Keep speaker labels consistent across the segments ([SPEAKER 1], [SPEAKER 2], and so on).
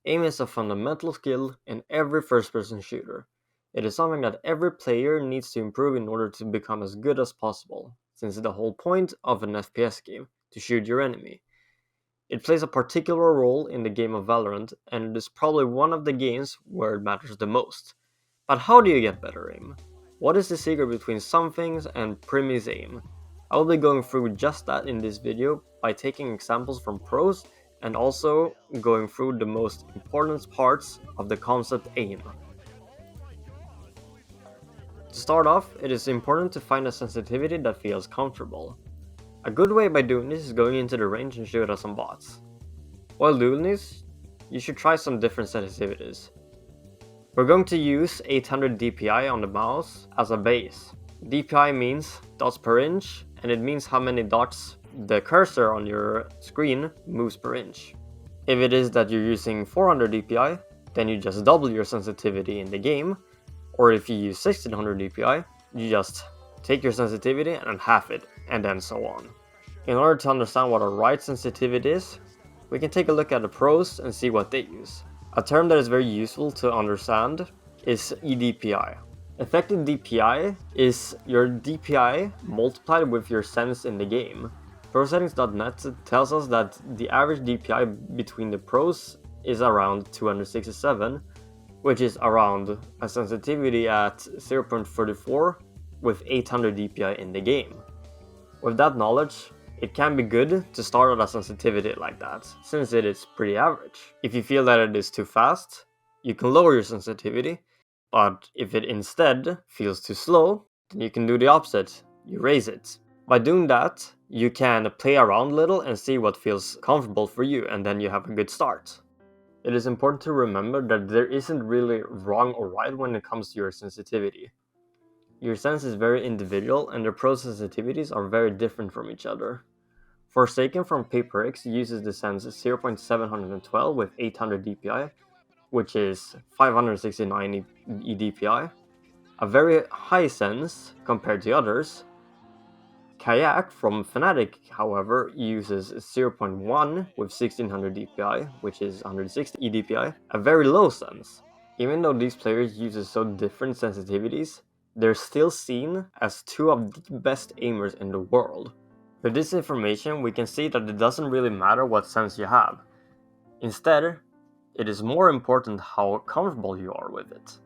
[SPEAKER 1] Aim is a fundamental skill in every first-person shooter. It is something that every player needs to improve in order to become as good as possible, since it's the whole point of an FPS game, to shoot your enemy. It plays a particular role in the game of Valorant, and it is probably one of the games where it matters the most. But how do you get better aim? What is the secret between some things and premise aim? I will be going through just that in this video by taking examples from pros and also going through the most important parts of the concept aim. To start off, it is important to find a sensitivity that feels comfortable. A good way by doing this is going into the range and shoot at some bots. While doing this, you should try some different sensitivities. We're going to use 800 DPI on the mouse as a base. DPI means dots per inch, and it means how many dots the cursor on your screen moves per inch. If it is that you're using 400 DPI, then you just double your sensitivity in the game, or if you use 1600 DPI, you just take your sensitivity and half it, and then so on. In order to understand what a right sensitivity is, we can take a look at the pros and see what they use. A term that is very useful to understand is eDPI. Effective DPI is your DPI multiplied with your sense in the game. ProSettings.net tells us that the average DPI between the pros is around 267, which is around a sensitivity at 0.34 with 800 DPI in the game. With that knowledge, it can be good to start at a sensitivity like that, since it is pretty average. If you feel that it is too fast, you can lower your sensitivity, but if it instead feels too slow, then you can do the opposite, you raise it. By doing that, you can play around a little and see what feels comfortable for you, and then you have a good start. It is important to remember that there isn't really wrong or right when it comes to your sensitivity. Your sense is very individual and the pro sensitivities are very different from each other. Forsaken from PaperX uses the sense 0.712 with 800 DPI, which is 569 eDPI, a very high sense compared to others. Kayak from Fnatic, however, uses 0.1 with 1600 DPI, which is 160 eDPI, a very low sense. Even though these players use so different sensitivities, they're still seen as two of the best aimers in the world. With this information, we can see that it doesn't really matter what sense you have. Instead, it is more important how comfortable you are with it.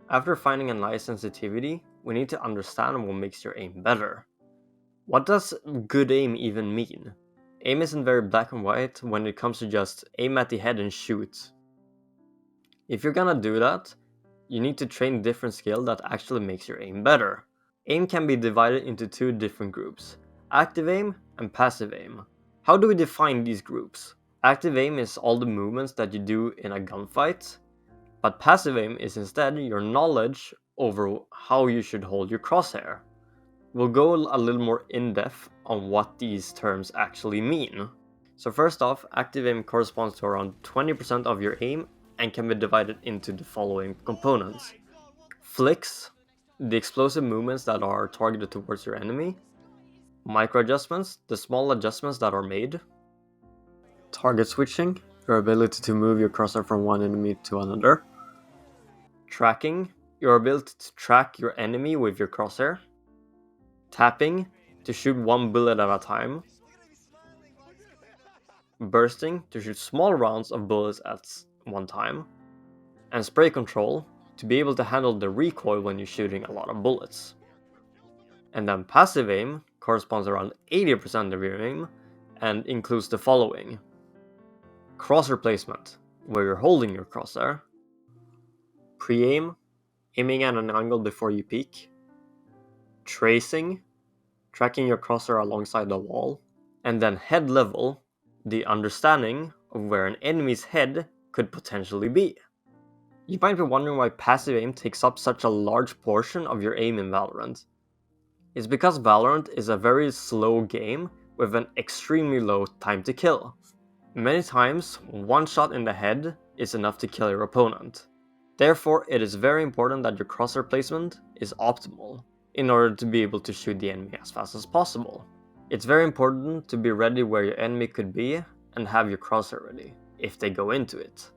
[SPEAKER 1] After finding a nice sensitivity, we need to understand what makes your aim better. What does good aim even mean? Aim isn't very black and white when it comes to just aim at the head and shoot. If you're gonna do that, you need to train different skill that actually makes your aim better. Aim can be divided into two different groups, active aim and passive aim. How do we define these groups? Active aim is all the movements that you do in a gunfight, but passive aim is instead your knowledge over how you should hold your crosshair. We'll go a little more in depth on what these terms actually mean. So first off, active aim corresponds to around 20% of your aim and can be divided into the following components. Flicks, the explosive movements that are targeted towards your enemy. Micro adjustments, the small adjustments that are made. Target switching, your ability to move your crosshair from one enemy to another. Tracking, your ability to track your enemy with your crosshair. Tapping, to shoot one bullet at a time. Bursting, to shoot small rounds of bullets at one time. And spray control, to be able to handle the recoil when you're shooting a lot of bullets. And then passive aim corresponds around 80% of your aim and includes the following. Crosshair placement, where you're holding your crosshair. Pre-aim, aiming at an angle before you peek. Tracing, tracking your crosshair alongside the wall. And then head level, the understanding of where an enemy's head could potentially be. You might be wondering why passive aim takes up such a large portion of your aim in Valorant. It's because Valorant is a very slow game with an extremely low time to kill. Many times, one shot in the head is enough to kill your opponent. Therefore, it is very important that your crosshair placement is optimal in order to be able to shoot the enemy as fast as possible. It's very important to be ready where your enemy could be and have your crosshair ready, if they go into it.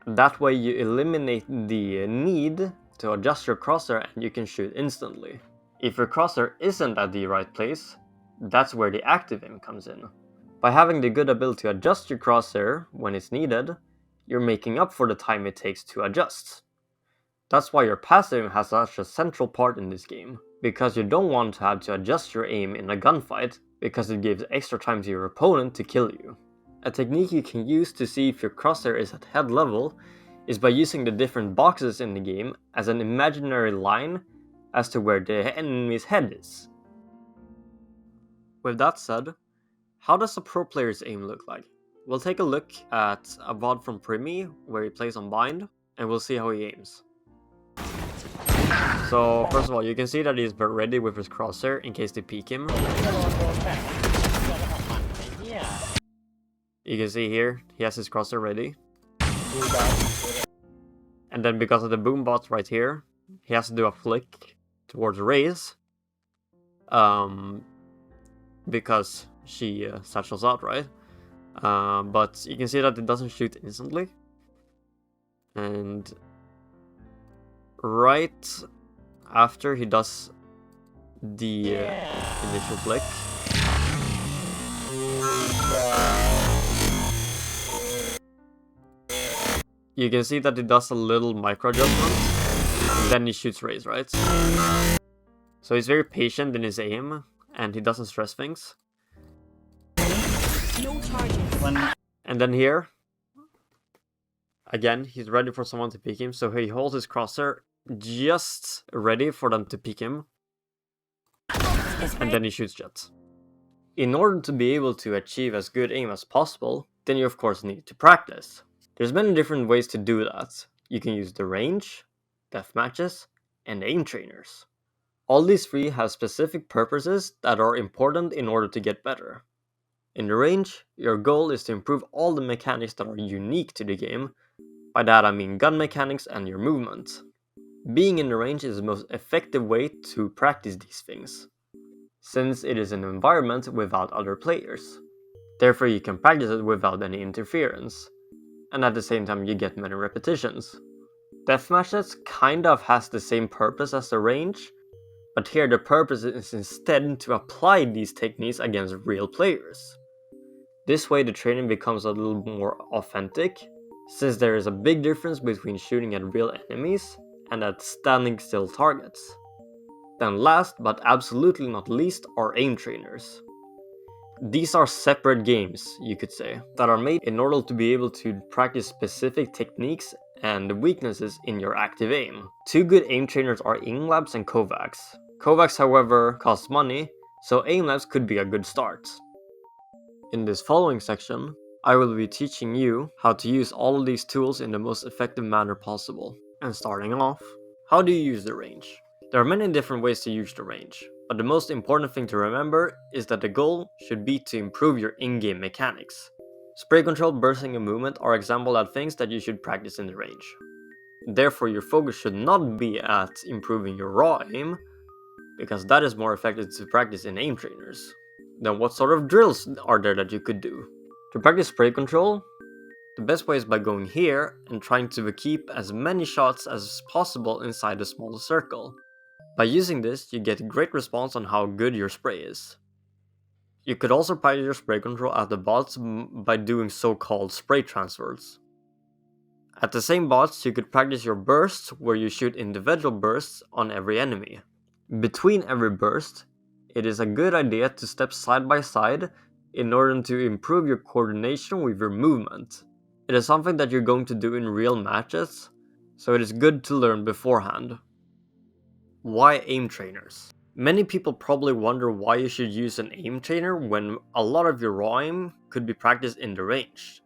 [SPEAKER 1] That way you eliminate the need to adjust your crosshair and you can shoot instantly. If your crosshair isn't at the right place, that's where the active aim comes in. By having the good ability to adjust your crosshair when it's needed, you're making up for the time it takes to adjust. That's why your passive aim has such a central part in this game, because you don't want to have to adjust your aim in a gunfight, because it gives extra time to your opponent to kill you. A technique you can use to see if your crosshair is at head level is by using the different boxes in the game as an imaginary line as to where the enemy's head is. With that said, how does a pro player's aim look like? We'll take a look at a VOD from Primi where he plays on bind, and we'll see how he aims. So first of all, you can see that he's ready with his crosshair in case they peek him. You can see here, he has his crosshair ready. And then because of the boom bots right here, he has to do a flick towards Raze. Because she satchels out, right? But you can see that it doesn't shoot instantly. And right after he does the initial flick, you can see that it does a little micro adjustment, then he shoots Raze, right? So he's very patient in his aim, and he doesn't stress things.
[SPEAKER 2] No charges.
[SPEAKER 1] And then here, again, he's ready for someone to peek him, so he holds his crosshair just ready for them to peek him. And then he shoots Jet. In order to be able to achieve as good aim as possible, then you of course need to practice. There's many different ways to do that. You can use the range, deathmatches, and aim trainers. All these three have specific purposes that are important in order to get better. In the range, your goal is to improve all the mechanics that are unique to the game. By that I mean gun mechanics and your movement. Being in the range is the most effective way to practice these things, since it is an environment without other players. Therefore you can practice it without any interference, and at the same time you get many repetitions. Deathmatches kind of has the same purpose as the range, but here the purpose is instead to apply these techniques against real players. This way the training becomes a little more authentic, since there is a big difference between shooting at real enemies and at standing still targets. Then last but absolutely not least are aim trainers. These are separate games, you could say, that are made in order to be able to practice specific techniques and weaknesses in your active aim. Two good aim trainers are AimLabs and Kovacs. Kovacs, however, costs money, so AimLabs could be a good start. In this following section, I will be teaching you how to use all of these tools in the most effective manner possible. And starting off, how do you use the range? There are many different ways to use the range, but the most important thing to remember is that the goal should be to improve your in-game mechanics. Spray control, bursting, and movement are examples of things that you should practice in the range. Therefore, your focus should not be at improving your raw aim, because that is more effective to practice in aim trainers. Then what sort of drills are there that you could do? To practice spray control, the best way is by going here and trying to keep as many shots as possible inside a small circle. By using this, you get a great response on how good your spray is. You could also practice your spray control at the bots by doing so-called spray transfers. At the same bots, you could practice your bursts where you shoot individual bursts on every enemy. Between every burst, it is a good idea to step side by side in order to improve your coordination with your movement. It is something that you're going to do in real matches, so it is good to learn beforehand. Why aim trainers? Many people probably wonder why you should use an aim trainer when a lot of your raw aim could be practiced in the range.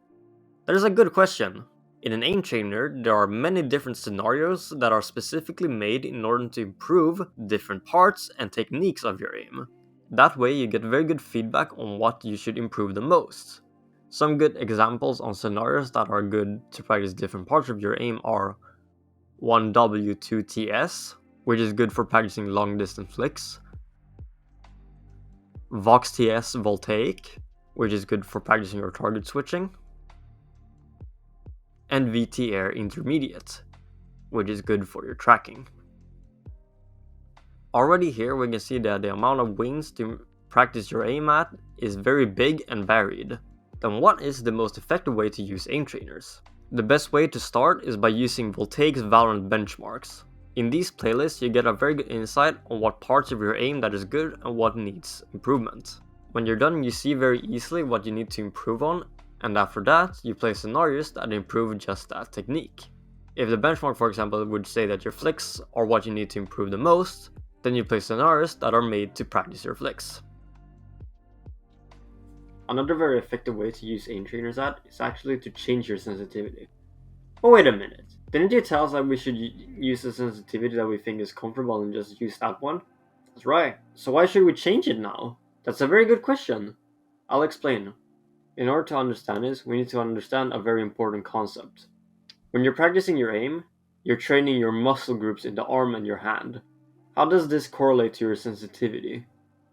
[SPEAKER 1] That is a good question. In an aim trainer, there are many different scenarios that are specifically made in order to improve different parts and techniques of your aim. That way you get very good feedback on what you should improve the most. Some good examples on scenarios that are good to practice different parts of your aim are 1W2TS, which is good for practicing long distance flicks, VoxTS Voltaic, which is good for practicing your target switching, and VTR Intermediate, which is good for your tracking. Already here we can see that the amount of wings to practice your aim at is very big and varied. Then what is the most effective way to use aim trainers? The best way to start is by using Voltaic's Valorant benchmarks. In these playlists you get a very good insight on what parts of your aim that is good and what needs improvement. When you're done you see very easily what you need to improve on, and after that you play scenarios that improve just that technique. If the benchmark for example would say that your flicks are what you need to improve the most, then you play scenarios that are made to practice your flicks. Another very effective way to use aim trainers is actually to change your sensitivity. Oh wait a minute, didn't you tell us that we should use the sensitivity that we think is comfortable and just use that one? That's right, so why should we change it now? That's a very good question. I'll explain. In order to understand this, we need to understand a very important concept. When you're practicing your aim, you're training your muscle groups in the arm and your hand. How does this correlate to your sensitivity?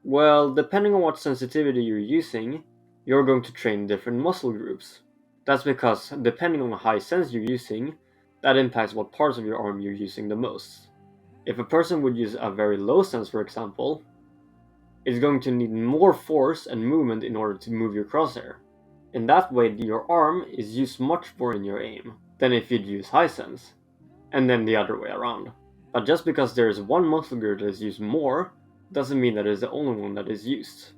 [SPEAKER 1] Well, depending on what sensitivity you're using, you're going to train different muscle groups. That's because depending on the high sense you're using, that impacts what parts of your arm you're using the most. If a person would use a very low sense, for example, it's going to need more force and movement in order to move your crosshair. In that way, your arm is used much more in your aim than if you'd use high sense, and then the other way around. But just because there is one muscle group that is used more, doesn't mean that it is the only one that is used.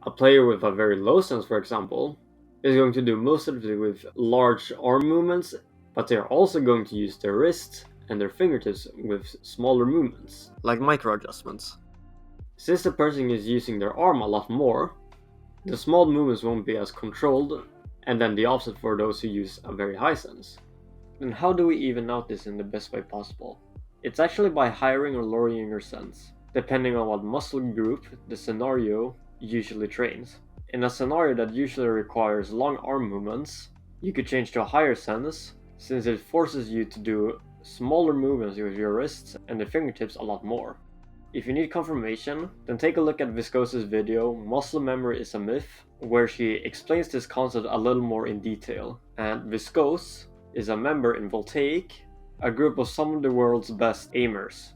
[SPEAKER 1] A player with a very low sense, for example, is going to do most of it with large arm movements, but they are also going to use their wrists and their fingertips with smaller movements, like micro adjustments. Since the person is using their arm a lot more, the small movements won't be as controlled, and then the opposite for those who use a very high sense. And how do we even out this in the best way possible? It's actually by hiring or lowering your sense, depending on what muscle group the scenario usually trains. In a scenario that usually requires long arm movements, you could change to a higher sense, since it forces you to do smaller movements with your wrists and the fingertips a lot more. If you need confirmation, then take a look at Viscose's video Muscle Memory is a Myth, where she explains this concept a little more in detail. And Viscose is a member in Voltaic, a group of some of the world's best aimers.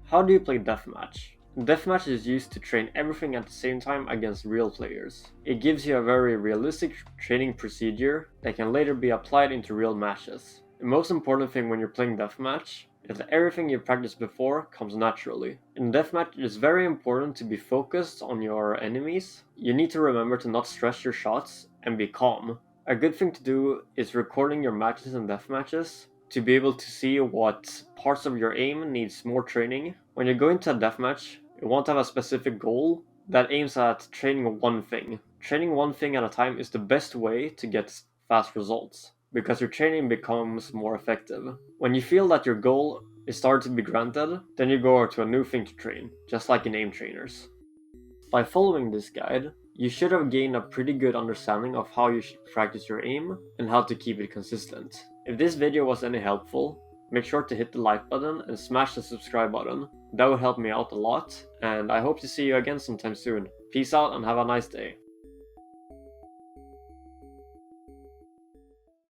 [SPEAKER 1] How do you play deathmatch? Deathmatch is used to train everything at the same time against real players. It gives you a very realistic training procedure that can later be applied into real matches. The most important thing when you're playing deathmatch is that everything you practiced before comes naturally. In deathmatch, it is very important to be focused on your enemies. You need to remember to not stress your shots and be calm. A good thing to do is recording your matches and deathmatches to be able to see what parts of your aim needs more training. When you go into a deathmatch, you want to have a specific goal that aims at training one thing. Training one thing at a time is the best way to get fast results, because your training becomes more effective. When you feel that your goal is starting to be granted, then you go to a new thing to train, just like in aim trainers. By following this guide, you should have gained a pretty good understanding of how you should practice your aim and how to keep it consistent. If this video was any helpful, make sure to hit the like button and smash the subscribe button. That would help me out a lot, and I hope to see you again sometime soon. Peace out and have a nice day.